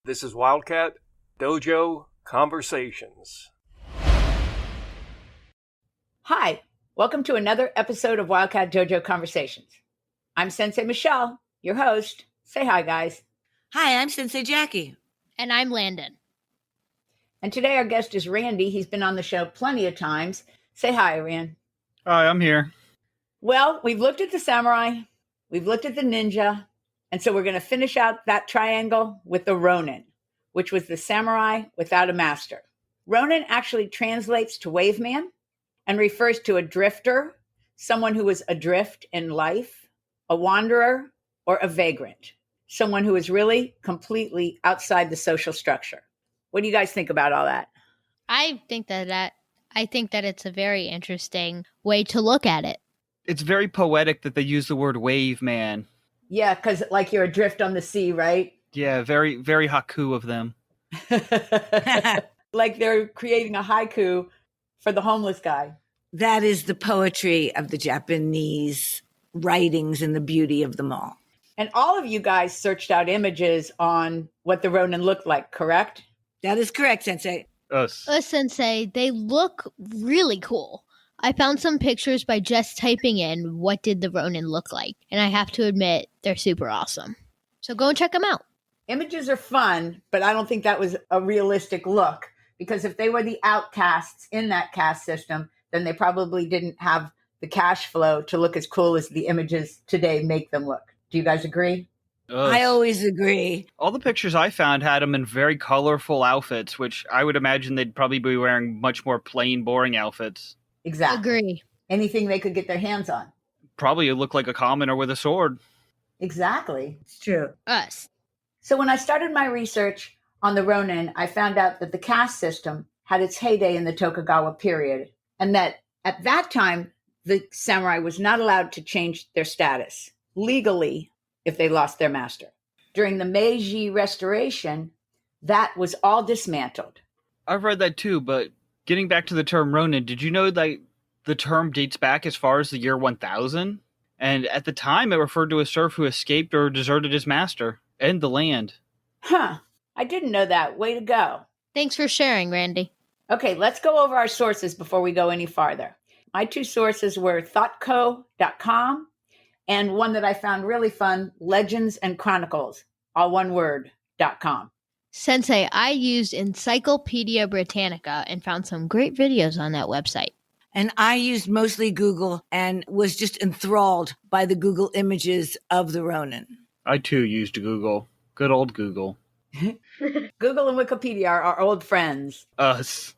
This is Wildcat Dojo Conversations. Hi, welcome to another episode of Wildcat Dojo Conversations. I'm Sensei Michelle, your host. Say hi, guys. Hi, I'm Sensei Jackie. And I'm Landon. And today our guest is Randy. He's been on the show plenty of times. Say hi, Rand. Hi, I'm here. Well, we've looked at the samurai, we've looked at the ninja, and so we're going to finish out that triangle with the Ronin, which was the samurai without a master. Ronin actually translates to wave man and refers to a drifter, someone who is adrift in life, a wanderer, or a vagrant, someone who is really completely outside the social structure. What do you guys think about all that? I think that it's a very interesting way to look at it. It's very poetic that they use the word wave man. Yeah, because like you're adrift on the sea, right? Yeah, very, very haiku of them. Like they're creating a haiku for the homeless guy. That is the poetry of the Japanese writings and the beauty of them all. And all of you guys searched out images on what the Ronin looked like, correct? That is correct, Sensei. Us. Sensei, they look really cool. I found some pictures by just typing in what did the Ronin look like, and I have to admit, they're super awesome. So go and check them out. Images are fun, but I don't think that was a realistic look, because if they were the outcasts in that caste system, then they probably didn't have the cash flow to look as cool as the images today make them look. Do you guys agree? I always agree. All the pictures I found had them in very colorful outfits, which I would imagine they'd probably be wearing much more plain, boring outfits. Exactly. Agree. Anything they could get their hands on. Probably look like a commoner with a sword. Exactly. It's true. Us. So when I started my research on the Ronin, I found out that the caste system had its heyday in the Tokugawa period, and that at that time, the samurai was not allowed to change their status legally if they lost their master. During the Meiji Restoration, that was all dismantled. I've read that too, but getting back to the term Ronin, did you know that the term dates back as far as the year 1000? And at the time, it referred to a serf who escaped or deserted his master and the land. Huh. I didn't know that. Way to go. Thanks for sharing, Randy. Okay, let's go over our sources before we go any farther. My two sources were thoughtco.com and one that I found really fun, Legends and Chronicles, all one word.com. Sensei, I used Encyclopedia Britannica and found some great videos on that website. And I used mostly Google and was just enthralled by the Google images of the Ronin. I too used Google. Good old Google. Google and Wikipedia are our old friends. Us.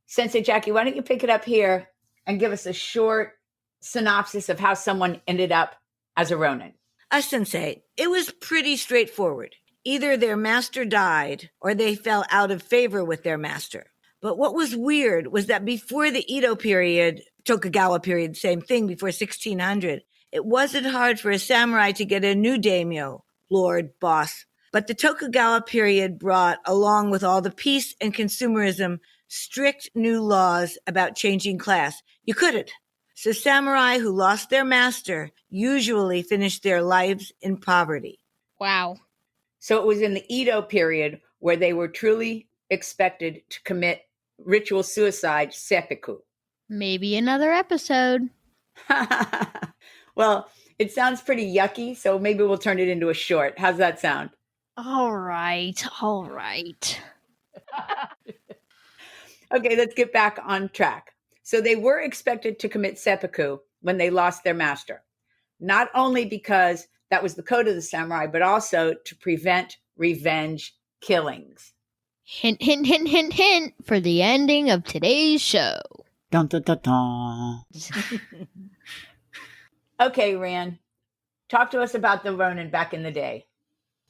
Sensei Jackie, why don't you pick it up here and give us a short synopsis of how someone ended up as a Ronin? Sensei, it was pretty straightforward. Either their master died or they fell out of favor with their master. But what was weird was that before the Edo period, Tokugawa period, same thing, before 1600, it wasn't hard for a samurai to get a new daimyo, lord, boss. But the Tokugawa period brought, along with all the peace and consumerism, strict new laws about changing class. You couldn't. So samurai who lost their master usually finished their lives in poverty. Wow. So it was in the Edo period where they were truly expected to commit ritual suicide, seppuku. Maybe another episode. Well, it sounds pretty yucky, so maybe we'll turn it into a short. How's that sound? All right. Okay, let's get back on track. So they were expected to commit seppuku when they lost their master, not only because that was the code of the samurai, but also to prevent revenge killings. Hint, hint, hint, hint, hint for the ending of today's show. Dun, dun, dun, dun. Okay, Rand, talk to us about the Ronin back in the day.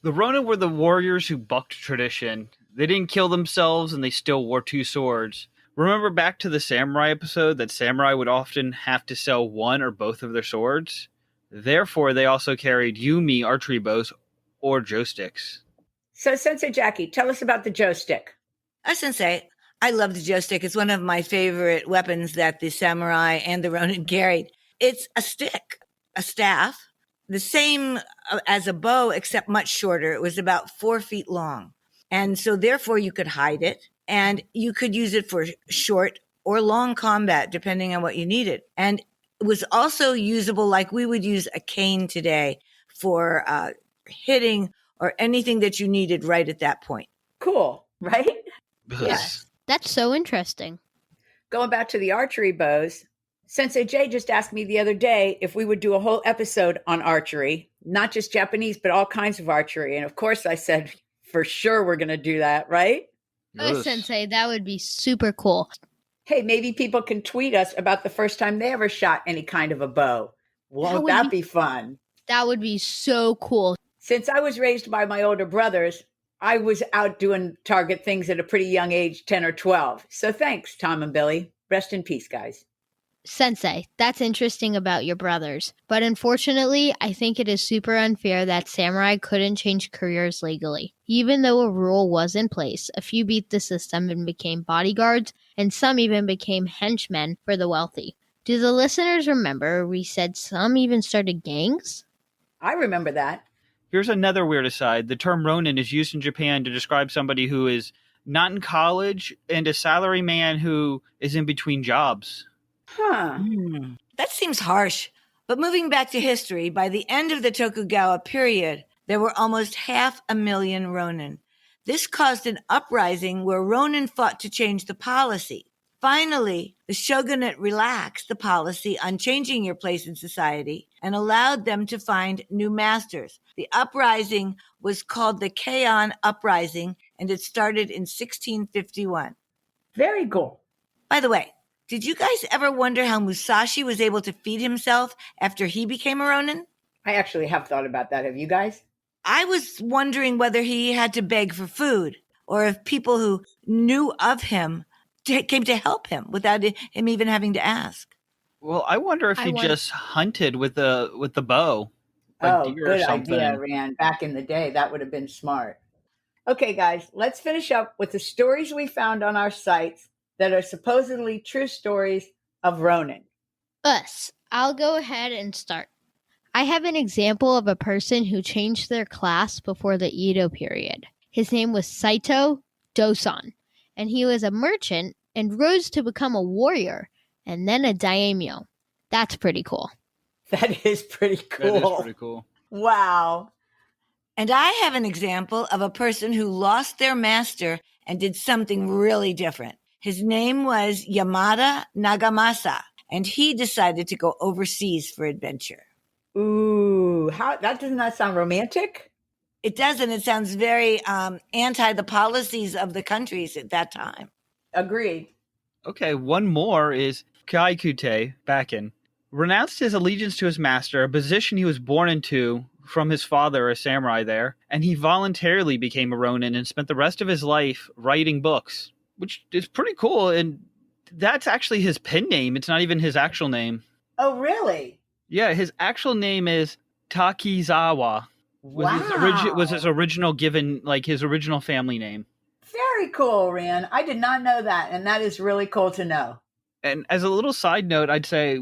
The Ronin were the warriors who bucked tradition. They didn't kill themselves, and they still wore two swords. Remember back to the samurai episode that samurai would often have to sell one or both of their swords? Therefore, they also carried yumi archery bows or joe sticks. So, Sensei Jackie, tell us about the joe stick. Sensei, I love the joe stick. It's one of my favorite weapons that the samurai and the Ronin carried. It's a stick, a staff, the same as a bow, except much shorter. It was about 4 feet long. And so therefore you could hide it and you could use it for short or long combat, depending on what you needed. And it was also usable like we would use a cane today for hitting or anything that you needed right at that point. Cool, right? Yes. That's so interesting. Going back to the archery bows, Sensei Jay just asked me the other day if we would do a whole episode on archery, not just Japanese, but all kinds of archery. And of course I said, for sure we're going to do that, right? Oh, Yes. Sensei, that would be super cool. Hey, maybe people can tweet us about the first time they ever shot any kind of a bow. Won't would that be fun? That would be so cool. Since I was raised by my older brothers, I was out doing target things at a pretty young age, 10 or 12. So thanks, Tom and Billy. Rest in peace, guys. Sensei, that's interesting about your brothers. But unfortunately, I think it is super unfair that samurai couldn't change careers legally. Even though a rule was in place, a few beat the system and became bodyguards, and some even became henchmen for the wealthy. Do the listeners remember we said some even started gangs? I remember that. Here's another weird aside. The term Ronin is used in Japan to describe somebody who is not in college and a salary man who is in between jobs. Huh. That seems harsh. But moving back to history, by the end of the Tokugawa period, there were almost 500,000 Ronin. This caused an uprising where Ronin fought to change the policy. Finally, the shogunate relaxed the policy on changing your place in society and allowed them to find new masters. The uprising was called the Keion Uprising, and it started in 1651. Very cool. By the way, did you guys ever wonder how Musashi was able to feed himself after he became a Ronin? I actually have thought about that. Have you guys? I was wondering whether he had to beg for food or if people who knew of him came to help him without him even having to ask. Well, I wonder if he just hunted with the bow. Like deer or Good something. idea, Rand. Back in the day, that would have been smart. Okay, guys, let's finish up with the stories we found on our sites that are supposedly true stories of Ronin. I'll go ahead and start. I have an example of a person who changed their class before the Edo period. His name was Saito Dosan, and he was a merchant and rose to become a warrior and then a daimyo. That's pretty cool. That is pretty cool. That is pretty cool. Wow. And I have an example of a person who lost their master and did something really different. His name was Yamada Nagamasa, and he decided to go overseas for adventure. Ooh, that does not sound romantic. It doesn't. It sounds very anti the policies of the countries at that time. Agreed. Okay, one more is Kaikute Bakken. Renounced his allegiance to his master, a position he was born into from his father, a samurai there, and he voluntarily became a Ronin and spent the rest of his life writing books, which is pretty cool. And that's actually his pen name. It's not even his actual name. Oh, really? Yeah, his actual name is Takizawa. Wow. Was his original given, like his original family name. Very cool, Ran. I did not know that, and that is really cool to know. And as a little side note, I'd say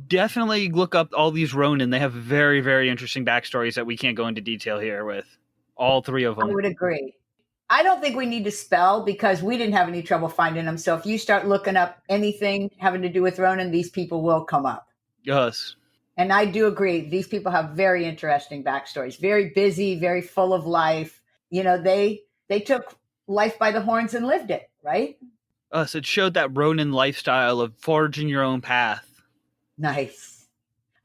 definitely look up all these Ronin. They have very, very interesting backstories that we can't go into detail here with. All three of them. I would agree. I don't think we need to spell because we didn't have any trouble finding them. So if you start looking up anything having to do with Ronin, these people will come up. Yes. And I do agree. These people have very interesting backstories, very busy, very full of life. You know, they took life by the horns and lived it, right? Us. It showed that Ronin lifestyle of forging your own path. Nice.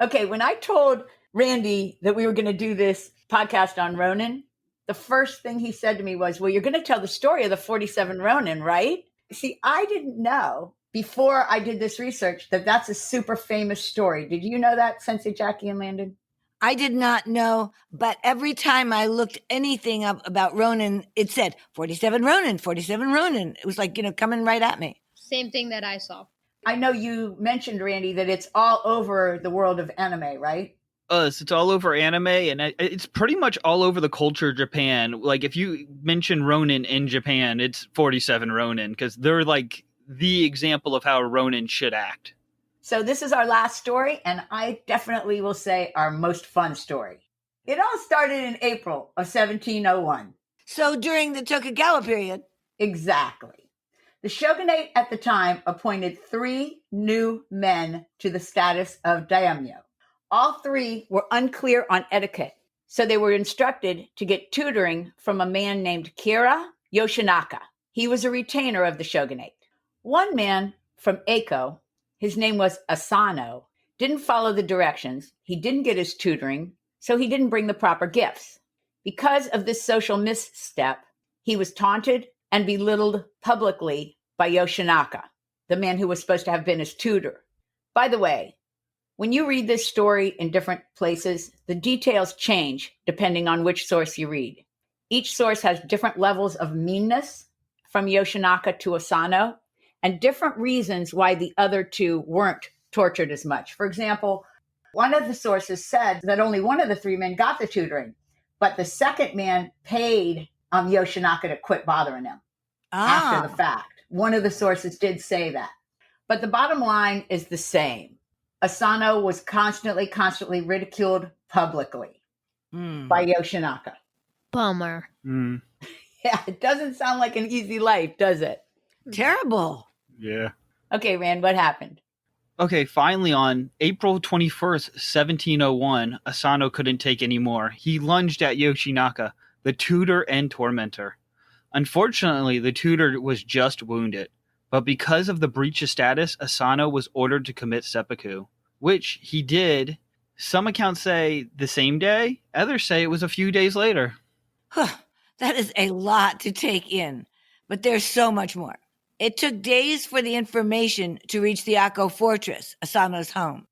Okay, when I told Randy that we were going to do this podcast on Ronin, the first thing he said to me was, well, you're going to tell the story of the 47 Ronin, right? See, I didn't know before I did this research that that's a super famous story. Did you know that, Sensei Jackie and Landon? I did not know, but every time I looked anything up about Ronin, it said 47 Ronin, 47 Ronin. It was like, coming right at me. Same thing that I saw. I know you mentioned, Randy, that it's all over the world of anime, right? It's all over anime, and it's pretty much all over the culture of Japan. Like, if you mention Ronin in Japan, it's 47 Ronin, because they're like the example of how a Ronin should act. So this is our last story, and I definitely will say our most fun story. It all started in April of 1701. So during the Tokugawa period. Exactly. The shogunate at the time appointed 3 new men to the status of daimyo. All 3 were unclear on etiquette, so they were instructed to get tutoring from a man named Kira Yoshinaka. He was a retainer of the shogunate. One man from Eiko, his name was Asano, didn't follow the directions. He didn't get his tutoring, so he didn't bring the proper gifts. Because of this social misstep, he was taunted and belittled publicly by Yoshinaka, the man who was supposed to have been his tutor. By the way, when you read this story in different places, the details change depending on which source you read. Each source has different levels of meanness, from Yoshinaka to Asano, and different reasons why the other 2 weren't tortured as much. For example, one of the sources said that only one of the 3 men got the tutoring, but the second man paid Yoshinaka to quit bothering him after the fact. One of the sources did say that. But the bottom line is the same. Asano was constantly ridiculed publicly by Yoshinaka. Bummer. Yeah, it doesn't sound like an easy life, does it? Terrible. Yeah. Okay, Rand, what happened? Okay, finally on April 21st, 1701, Asano couldn't take any more. He lunged at Yoshinaka, the tutor and tormentor. Unfortunately, the tutor was just wounded, but because of the breach of status, Asano was ordered to commit seppuku, which he did. Some accounts say the same day, others say it was a few days later. That is a lot to take in, but there's so much more. It took days for the information to reach the Akko fortress, Asano's home.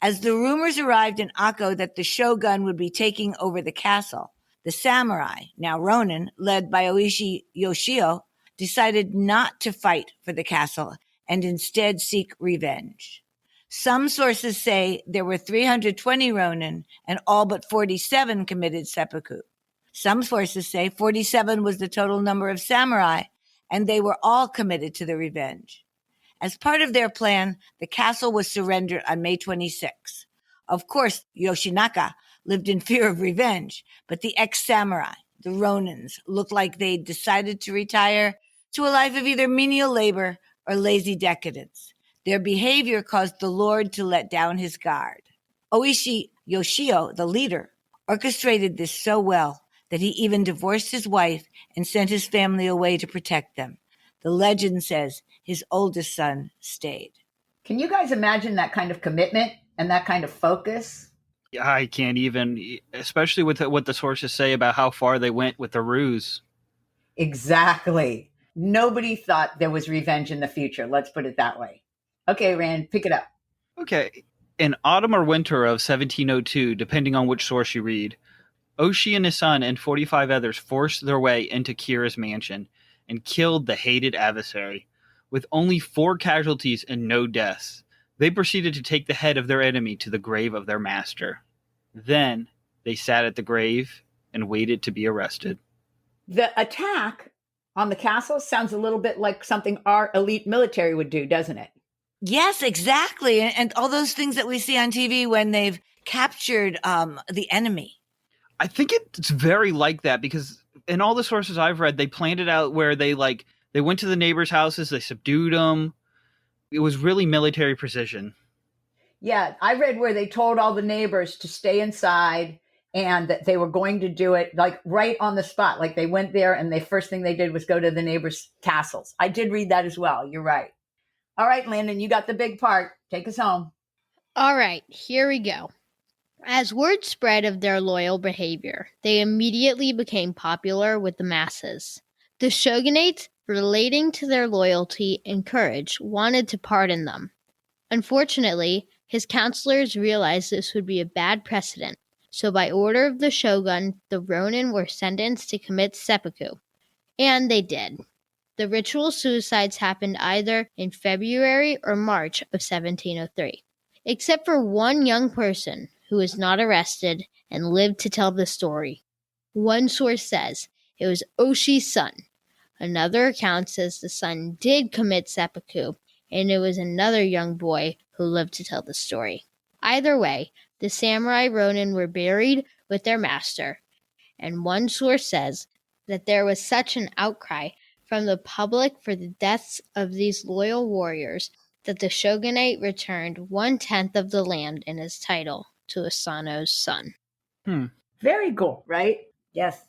As the rumors arrived in Akko that the shogun would be taking over the castle, the samurai, now Ronin, led by Oishi Yoshio, decided not to fight for the castle and instead seek revenge. Some sources say there were 320 Ronin and all but 47 committed seppuku. Some sources say 47 was the total number of samurai, and they were all committed to the revenge. As part of their plan, the castle was surrendered on May 26. Of course, Yoshinaka lived in fear of revenge, but the ex-samurai, the Ronins, looked like they'd decided to retire to a life of either menial labor or lazy decadence. Their behavior caused the Lord to let down his guard. Oishi Yoshio, the leader, orchestrated this so well that he even divorced his wife and sent his family away to protect them. The legend says his oldest son stayed. Can you guys imagine that kind of commitment and that kind of focus? I can't even, especially with what the sources say about how far they went with the ruse. Exactly. Nobody thought there was revenge in the future. Let's put it that way. Okay, Rand, pick it up. Okay. In autumn or winter of 1702, depending on which source you read, Oshi and his son and 45 others forced their way into Kira's mansion and killed the hated adversary. With only 4 casualties and no deaths, they proceeded to take the head of their enemy to the grave of their master. Then they sat at the grave and waited to be arrested. The attack on the castle sounds a little bit like something our elite military would do, doesn't it? Yes, exactly. And all those things that we see on TV when they've captured the enemy. I think it's very like that because in all the sources I've read, they planned it out where they went to the neighbors' houses, they subdued them. It was really military precision. Yeah, I read where they told all the neighbors to stay inside and that they were going to do it like right on the spot. Like they went there and the first thing they did was go to the neighbors' castles. I did read that as well. You're right. All right, Landon, you got the big part. Take us home. All right, here we go. As word spread of their loyal behavior, they immediately became popular with the masses. The shogunates, relating to their loyalty and courage, wanted to pardon them. Unfortunately, his counselors realized this would be a bad precedent, so by order of the shogun, the Ronin were sentenced to commit seppuku. And they did. The ritual suicides happened either in February or March of 1703, except for one young person who was not arrested and lived to tell the story. One source says it was Oshi's son. Another account says the son did commit seppuku, and it was another young boy who lived to tell the story. Either way, the samurai Ronin were buried with their master, and one source says that there was such an outcry from the public for the deaths of these loyal warriors that the shogunate returned 1/10 of the land in his title to Asano's son. Very cool, right? Yes.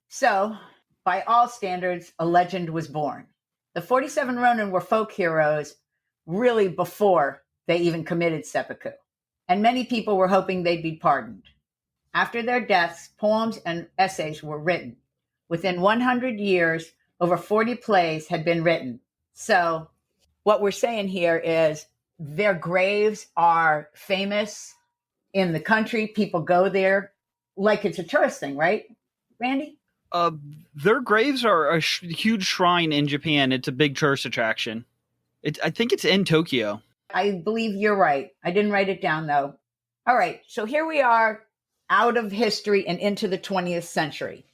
So, by all standards, a legend was born. The 47 Ronin were folk heroes really before they even committed seppuku, and many people were hoping they'd be pardoned. After their deaths, poems and essays were written. Within 100 years, over 40 plays had been written. So, what we're saying here is their graves are famous in the country. People go there like it's a tourist thing, right, Randy? Their graves are a huge shrine in Japan. It's a big tourist attraction. I think it's in Tokyo. I believe you're right. I didn't write it down, though. All right, so here we are out of history and into the 20th century.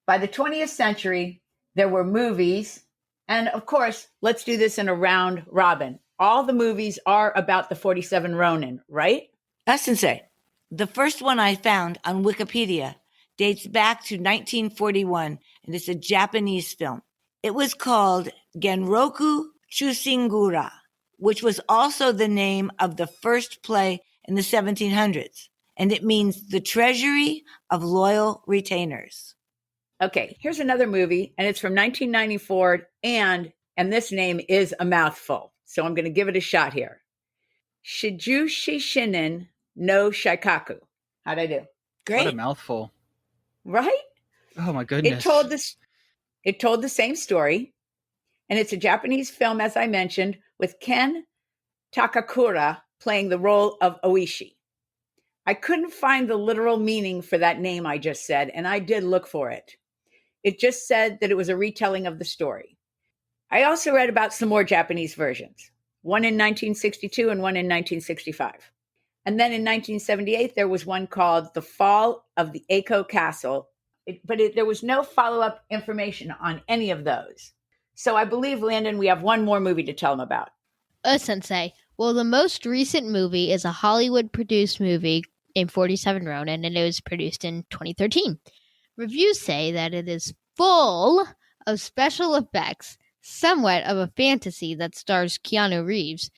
By the 20th century, there were movies. And of course, let's do this in a round robin. All the movies are about the 47 Ronin, right? Sensei, the first one I found on Wikipedia dates back to 1941, and it's a Japanese film. It was called Genroku Chushingura, which was also the name of the first play in the 1700s, and it means the treasury of loyal retainers. Okay, here's another movie, and it's from 1994, and this name is a mouthful, so I'm going to give it a shot here. Shijushi Shinin no Shaikaku. How'd I do? Great. What a mouthful. Right? Oh my goodness. It told the same story, and it's a Japanese film, as I mentioned, with Ken Takakura playing the role of Oishi. I couldn't find the literal meaning for that name I just said, and I did look for it. It just said that it was a retelling of the story. I also read about some more Japanese versions, one in 1962 and one in 1965. And then in 1978, there was one called The Fall of the Eiko Castle, but there was no follow-up information on any of those. So I believe, Landon, we have one more movie to tell them about. Sensei. Well, the most recent movie is a Hollywood-produced movie named 47 Ronin, and it was produced in 2013. Reviews say that it is full of special effects, somewhat of a fantasy that stars Keanu Reeves.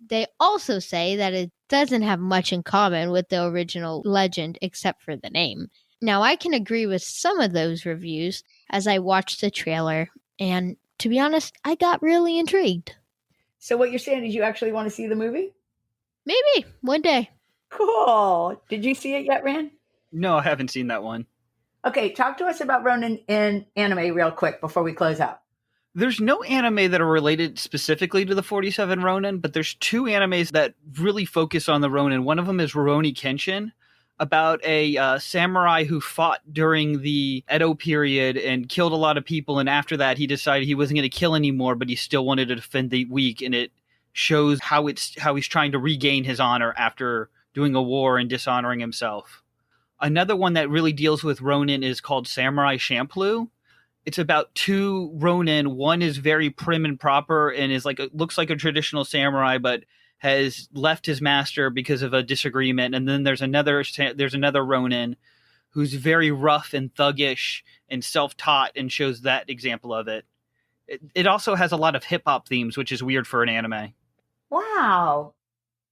They also say that it doesn't have much in common with the original legend except for the name. Now, I can agree with some of those reviews as I watched the trailer, and to be honest, I got really intrigued. So what you're saying is you actually want to see the movie? Maybe one day. Cool. Did you see it yet, Rand? No, I haven't seen that one. Okay, talk to us about Ronin in anime real quick before we close out. There's no anime that are related specifically to the 47 Ronin, but there's two animes that really focus on the Ronin. One of them is Rurouni Kenshin, about a samurai who fought during the Edo period and killed a lot of people. And after that, he decided he wasn't going to kill anymore, but he still wanted to defend the weak. And it shows how he's trying to regain his honor after doing a war and dishonoring himself. Another one that really deals with Ronin is called Samurai Champloo. It's about two Ronin. One is very prim and proper and is looks like a traditional samurai, but has left his master because of a disagreement. And then there's another Ronin who's very rough and thuggish and self-taught and shows that example of it. It also has a lot of hip-hop themes, which is weird for an anime. Wow.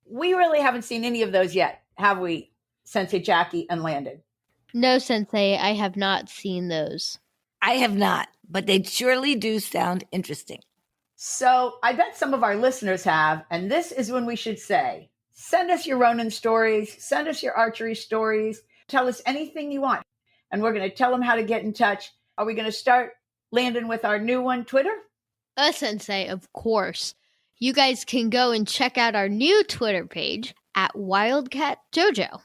We really haven't seen any of those yet, have we, Sensei Jackie and Landon? No, Sensei, I have not seen those. I have not, but they surely do sound interesting. So I bet some of our listeners have, and this is when we should say, send us your Ronin stories, send us your archery stories, tell us anything you want, and we're going to tell them how to get in touch. Are we going to start, Landon, with our new one, Twitter? Sensei, of course. You guys can go and check out our new Twitter page at Wildcat Dojo.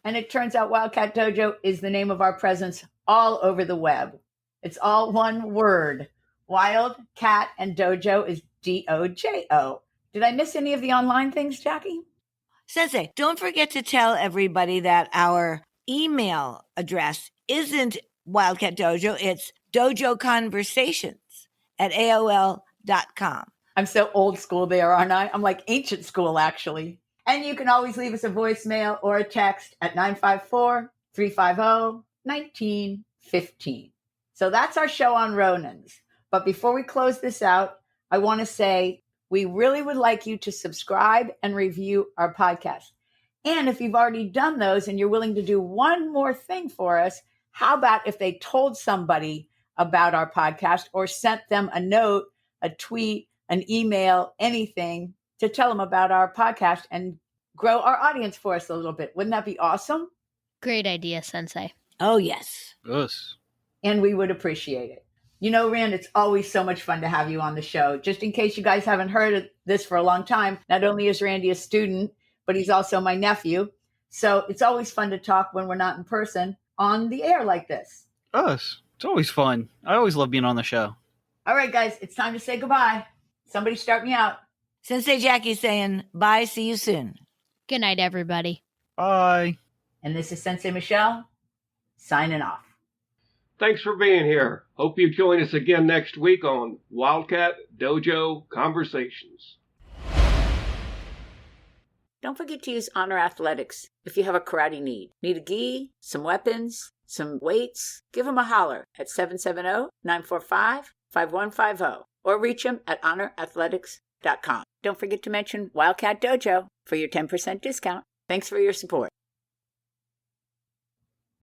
And it turns out Wildcat Dojo is the name of our presence all over the web. It's all one word. Wild Cat and Dojo is Dojo. Did I miss any of the online things, Jackie? Sensei, don't forget to tell everybody that our email address isn't Wildcat Dojo, it's dojoconversations@aol.com. I'm so old school there, aren't I? I'm like ancient school, actually. And you can always leave us a voicemail or a text at 954-350-1915. So that's our show on Ronins. But before we close this out, I want to say we really would like you to subscribe and review our podcast. And if you've already done those and you're willing to do one more thing for us, how about if they told somebody about our podcast or sent them a note, a tweet, an email, anything to tell them about our podcast and grow our audience for us a little bit? Wouldn't that be awesome? Great idea, Sensei. Oh, yes. Us. And we would appreciate it. You know, Rand, it's always so much fun to have you on the show. Just in case you guys haven't heard of this for a long time, not only is Randy a student, but he's also my nephew. So it's always fun to talk when we're not in person on the air like this. Us. It's always fun. I always love being on the show. All right, guys, it's time to say goodbye. Somebody start me out. Sensei Jackie's saying, bye, see you soon. Good night, everybody. Bye. And this is Sensei Michelle signing off. Thanks for being here. Hope you join us again next week on Wildcat Dojo Conversations. Don't forget to use Honor Athletics if you have a karate need. Need a gi, some weapons, some weights? Give them a holler at 770-945-5150 or reach them at honorathletics.com. Don't forget to mention Wildcat Dojo for your 10% discount. Thanks for your support.